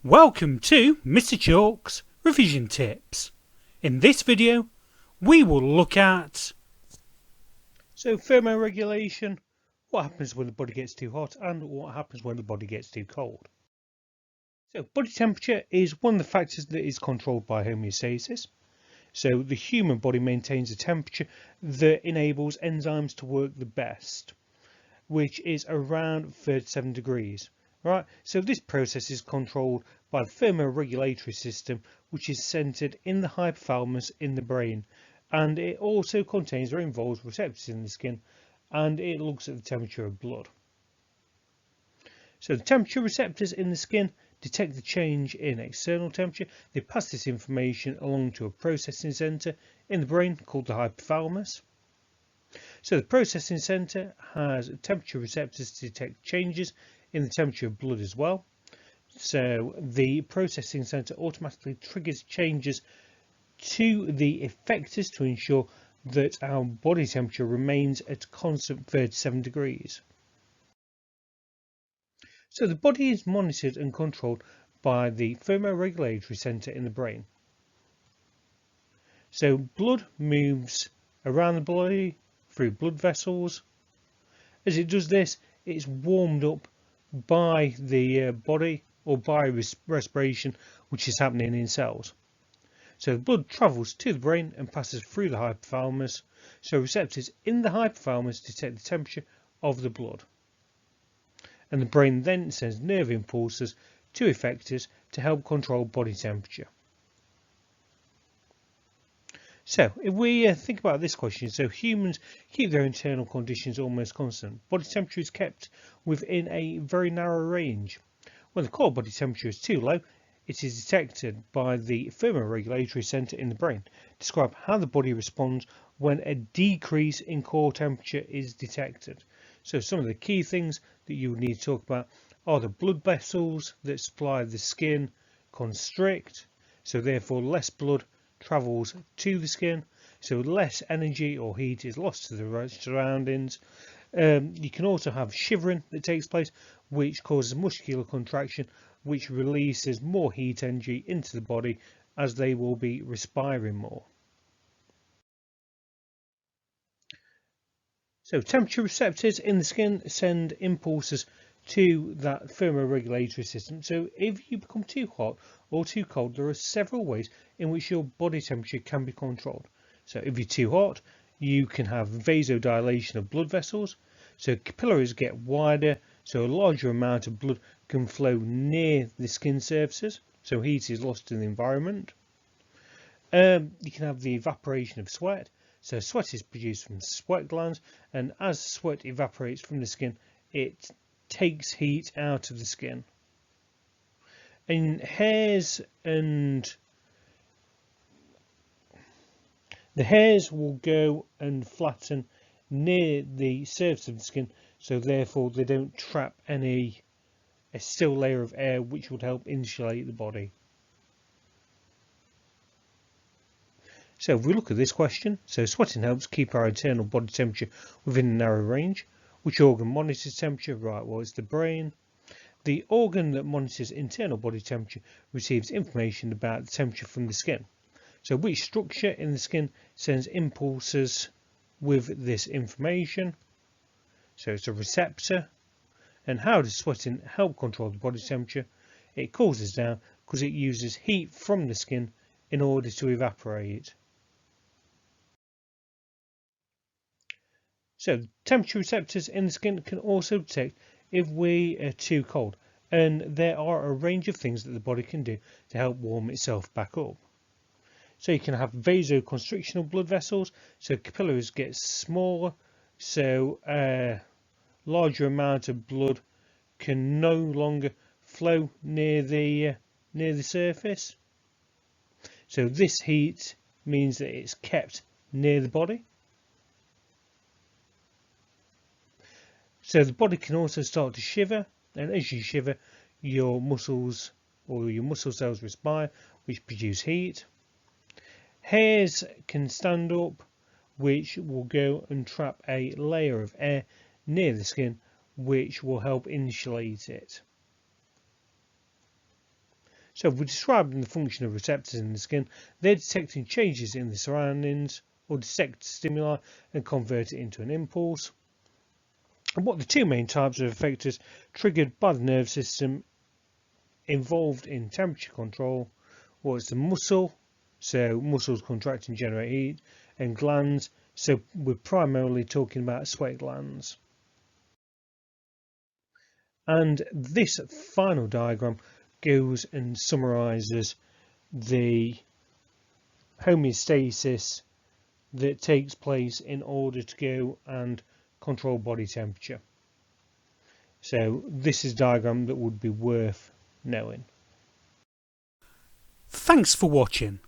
Welcome to Mr. Chalk's Revision Tips. In this video, we will look at thermoregulation, what happens when the body gets too hot and what happens when the body gets too cold. So body temperature is one of the factors that is controlled by homeostasis. So the human body maintains a temperature that enables enzymes to work the best, which is around 37 degrees. Right, so this process is controlled by the thermoregulatory system, which is centered in the hypothalamus in the brain, and it also contains or involves receptors in the skin, and it looks at the temperature of blood. So the temperature receptors in the skin detect the change in external temperature. They pass this information along to a processing center in the brain called the hypothalamus. So the processing center has temperature receptors to detect changes in the temperature of blood as well. So the processing center automatically triggers changes to the effectors to ensure that our body temperature remains at a constant 37 degrees. So the body is monitored and controlled by the thermoregulatory center in the brain. So blood moves around the body through blood vessels. As it does this, it's warmed up by the body or by respiration, which is happening in cells. So the blood travels to the brain and passes through the hypothalamus. So receptors in the hypothalamus detect the temperature of the blood. And the brain then sends nerve impulses to effectors to help control body temperature. So if we think about this question, so humans keep their internal conditions almost constant. Body temperature is kept within a very narrow range. When the core body temperature is too low, it is detected by the thermoregulatory center in the brain. Describe how the body responds when a decrease in core temperature is detected. So some of the key things that you would need to talk about are the blood vessels that supply the skin constrict, so therefore less blood travels to the skin, so less energy or heat is lost to the surroundings. You can also have shivering that takes place, which causes muscular contraction, which releases more heat energy into the body as they will be respiring more. So temperature receptors in the skin send impulses to that thermoregulatory system. So if you become too hot or too cold, there are several ways in which your body temperature can be controlled. So if you're too hot, you can have vasodilation of blood vessels. So capillaries get wider, so a larger amount of blood can flow near the skin surfaces. So heat is lost in the environment. You can have the evaporation of sweat. So sweat is produced from sweat glands, and as sweat evaporates from the skin, it takes heat out of the skin. And hairs will go and flatten near the surface of the skin, so therefore they don't trap a still layer of air, which would help insulate the body. So if we look at this question, so sweating helps keep our internal body temperature within a narrow range. Which organ monitors temperature? Right, well, it's the brain. The organ that monitors internal body temperature receives information about the temperature from the skin. So which structure in the skin sends impulses with this information? So it's a receptor. And how does sweating help control the body temperature? It cools us down because it uses heat from the skin in order to evaporate. So temperature receptors in the skin can also detect if we are too cold, and there are a range of things that the body can do to help warm itself back up. So you can have vasoconstrictional blood vessels, so capillaries get smaller, so a larger amount of blood can no longer flow near the surface. So this heat means that it's kept near the body. So the body can also start to shiver, and as you shiver, your muscles or your muscle cells respire, which produce heat. Hairs can stand up, which will go and trap a layer of air near the skin, which will help insulate it. So if we're describing the function of receptors in the skin, they're detecting changes in the surroundings or detect stimuli and convert it into an impulse. And what the two main types of effectors triggered by the nervous system involved in temperature control was the muscle, so muscles contract and generate heat, and glands, so we're primarily talking about sweat glands. And this final diagram goes and summarises the homeostasis that takes place in order to go and control body temperature. So this is a diagram that would be worth knowing. Thanks for watching.